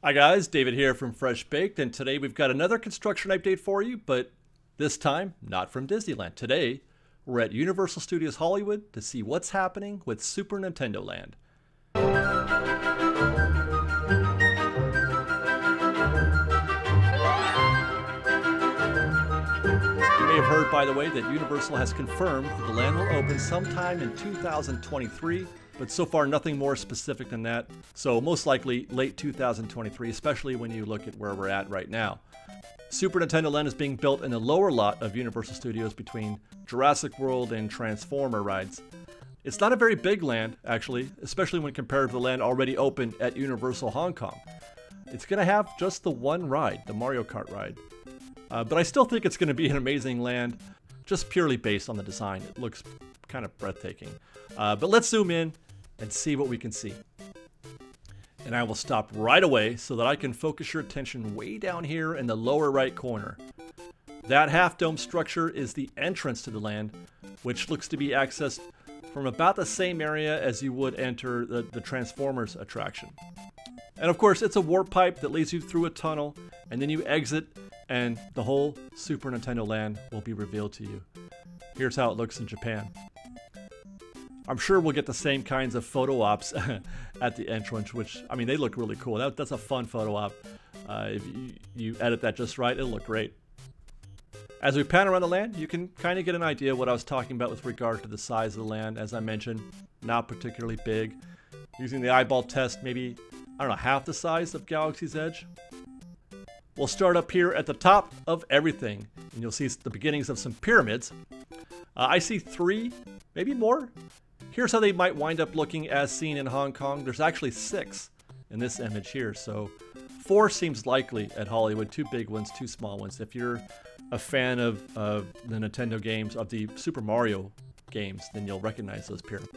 Hi guys, David here from Fresh Baked, and today we've got another construction update for you, but this time not from Disneyland. Today we're at Universal Studios Hollywood to see what's happening with Super Nintendo Land. You may have heard, by the way, that Universal has confirmed that the land will open sometime in 2023, but so far nothing more specific than that. So most likely late 2023, especially when you look at where we're at right now. Super Nintendo Land is being built in the lower lot of Universal Studios between Jurassic World and Transformer rides. It's not a very big land, actually, especially when compared to the land already open at Universal Hong Kong. It's going to have just the one ride, the Mario Kart ride. But I still think it's going to be an amazing land, just purely based on the design. It looks kind of breathtaking. But let's zoom in and see what we can see. And I will stop right away so that I can focus your attention way down here in the lower right corner. That half-dome structure is the entrance to the land, which looks to be accessed from about the same area as you would enter the Transformers attraction. And of course, it's a warp pipe that leads you through a tunnel, and then you exit, and the whole Super Nintendo Land will be revealed to you. Here's how it looks in Japan. I'm sure we'll get the same kinds of photo ops at the entrance, which, I mean, they look really cool. That's a fun photo op. If you edit that just right, it'll look great. As we pan around the land, you can kind of get an idea of what I was talking about with regard to the size of the land. As I mentioned, not particularly big. Using the eyeball test, maybe, I don't know, half the size of Galaxy's Edge. We'll start up here at the top of everything, and you'll see the beginnings of some pyramids. I see 3, maybe more. Here's how they might wind up looking as seen in Hong Kong. There's actually 6 in this image here, so 4 seems likely at Hollywood. 2 big ones, 2 small ones. If you're a fan of the Nintendo games, of the Super Mario games, then you'll recognize those pyramids.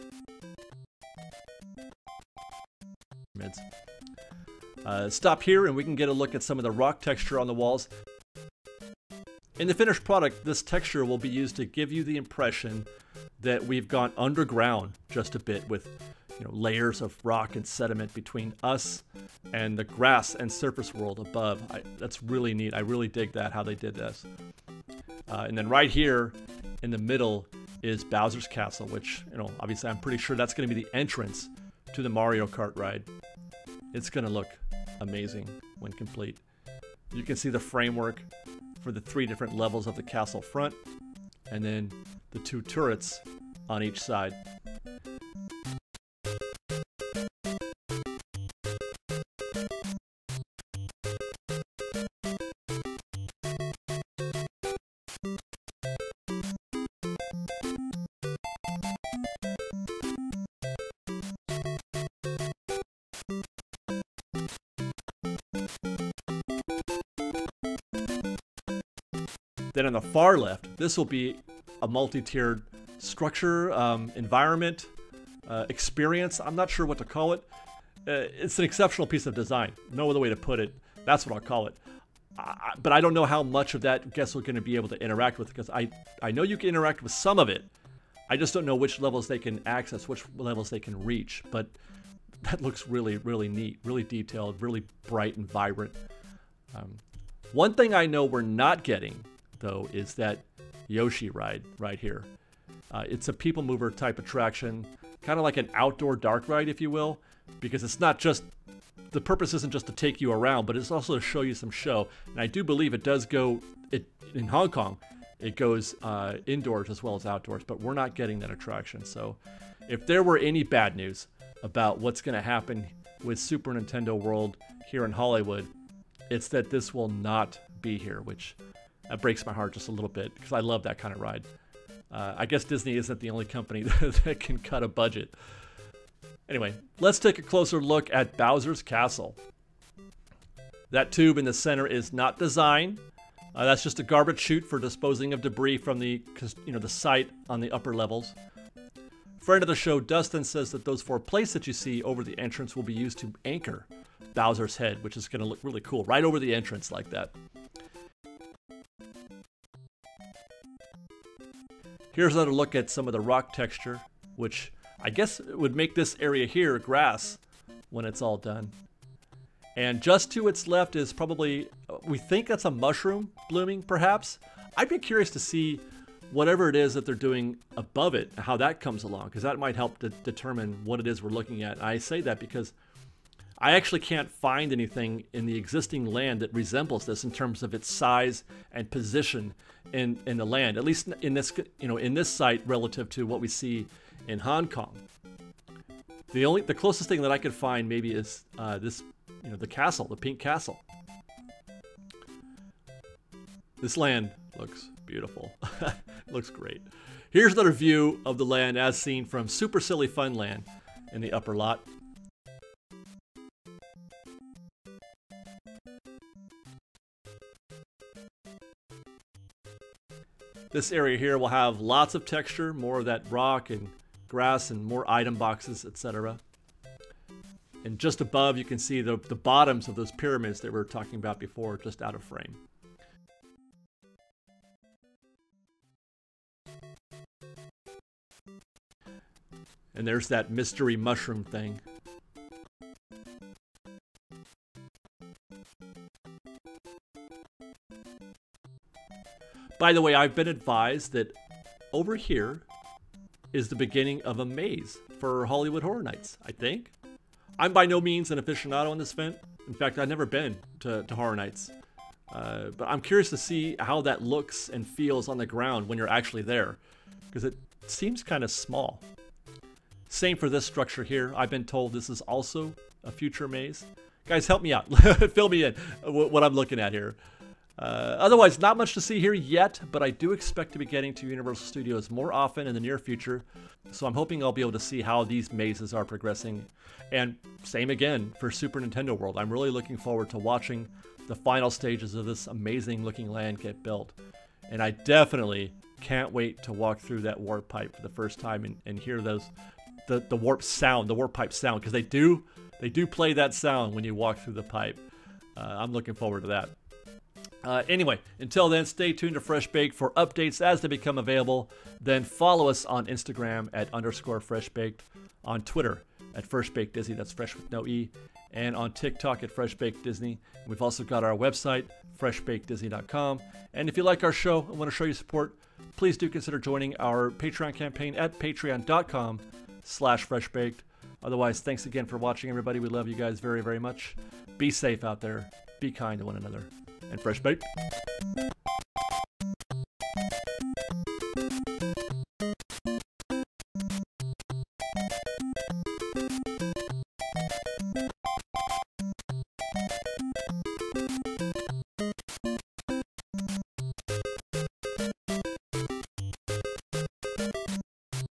Stop here and we can get a look at some of the rock texture on the walls. In the finished product, this texture will be used to give you the impression that we've gone underground just a bit with, layers of rock and sediment between us and the grass and surface world above. That's really neat. I really dig that, how they did this. And then right here in the middle is Bowser's Castle, which, obviously I'm pretty sure that's going to be the entrance to the Mario Kart ride. It's going to look amazing when complete. You can see the framework for the 3 different levels of the castle front, and then the 2 turrets on each side. Then on the far left, this will be a multi-tiered structure, environment, experience. I'm not sure what to call it. It's an exceptional piece of design. No other way to put it. That's what I'll call it. But I don't know how much of that guests are going to be able to interact with, because I know you can interact with some of it. I just don't know which levels they can access, which levels they can reach. But that looks really, really neat, really detailed, really bright and vibrant. One thing I know we're not getting, though, is that Yoshi ride right here. It's a people mover type attraction, kind of like an outdoor dark ride, if you will, because it's not just, the purpose isn't just to take you around, but it's also to show you some show. And I do believe it does go, in Hong Kong, it goes indoors as well as outdoors, but we're not getting that attraction. So if there were any bad news about what's going to happen with Super Nintendo World here in Hollywood, it's that this will not be here, which that breaks my heart just a little bit, because I love that kind of ride. I guess Disney isn't the only company that can cut a budget. Anyway, let's take a closer look at Bowser's Castle. That tube in the center is not designed. That's just a garbage chute for disposing of debris from the site on the upper levels. Friend of the show, Tustin, says that those 4 plates that you see over the entrance will be used to anchor Bowser's head, which is going to look really cool, right over the entrance like that. Here's another look at some of the rock texture, which I guess would make this area here grass when it's all done. And just to its left is probably, we think that's a mushroom blooming perhaps. I'd be curious to see whatever it is that they're doing above it, how that comes along, because that might help to determine what it is we're looking at. I say that because I actually can't find anything in the existing land that resembles this in terms of its size and position in the land, at least in this, in this site relative to what we see in Hong Kong. The closest thing that I could find maybe is this, the castle, the pink castle. This land looks beautiful. Looks great. Here's another view of the land as seen from Super Silly Fun Land in the upper lot. This area here will have lots of texture, more of that rock and grass and more item boxes, etc. And just above you can see the bottoms of those pyramids that we were talking about before, just out of frame. And there's that mystery mushroom thing. By the way, I've been advised that over here is the beginning of a maze for Hollywood Horror Nights, I think. I'm by no means an aficionado on this event. In fact, I've never been to Horror Nights. But I'm curious to see how that looks and feels on the ground when you're actually there, because it seems kind of small. Same for this structure here. I've been told this is also a future maze. Guys, help me out. Fill me in what I'm looking at here. Otherwise, not much to see here yet, but I do expect to be getting to Universal Studios more often in the near future. So I'm hoping I'll be able to see how these mazes are progressing. And same again for Super Nintendo World. I'm really looking forward to watching the final stages of this amazing looking land get built. And I definitely can't wait to walk through that warp pipe for the first time and hear those the warp sound, the warp pipe sound, because they do play that sound when you walk through the pipe. I'm looking forward to that. Anyway, until then, stay tuned to Fresh Baked for updates as they become available. Then follow us on Instagram at _FreshBaked, on Twitter at FreshBakedDisney, that's fresh with no E, and on TikTok at FreshBakedDisney. We've also got our website, freshbakedisney.com. And if you like our show and want to show your support, please do consider joining our Patreon campaign at patreon.com/freshbaked. Otherwise, thanks again for watching, everybody. We love you guys very, very much. Be safe out there. Be kind to one another. And Fresh Baked.